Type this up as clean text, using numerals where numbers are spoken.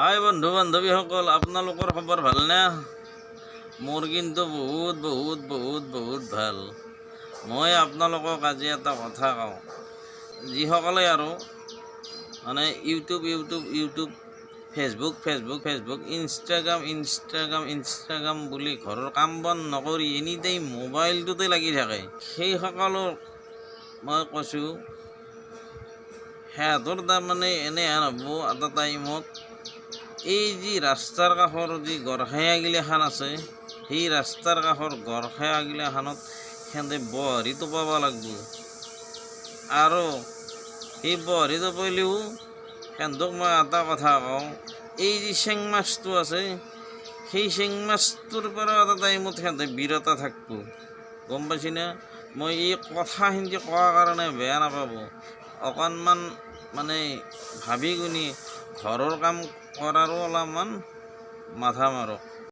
হাই বন্ধু বান্ধৱীসকল, আপোনালোকৰ খবৰ ভালনে? মোৰ কিন্তু বহুত বহুত বহুত বহুত ভাল। মই আপোনালোকক আজি এটা কথা কওঁ। যিসকলে আৰু মানে ইউটিউব ফেচবুক ইনষ্টাগ্ৰাম বুলি ঘৰৰ কাম বন নকৰি এনি টাইম মোবাইলটোতে লাগি থাকে, সেই সকলৰ মই কৈছোঁ সিহঁতৰ তাৰমানে এনেহেন হ'ব এটা টাইমত। এই যি ৰাস্তাৰ কাষৰ যি গড়খায়াগিলাখান আছে, সেই ৰাস্তাৰ কাষৰ গড়খায়াগিলাখানত সিহঁতে বহৰি টোপাব লাগিব। আৰু সেই বহৰি টোপালেও সিহঁতক মই এটা কথা কওঁ, এই যি চেং মাছটো আছে, সেই চেং মাছটোৰ পৰা এটা টাইমত সিহঁতে বিৰত থাকিব। গম পাইছেনে? মই এই কথাখিনি কোৱাৰ কাৰণে বেয়া নাপাব, অকণমান মানে ভাবি গুণি ঘৰৰ কাম কৰাৰো অলপমান মাথা মাৰক।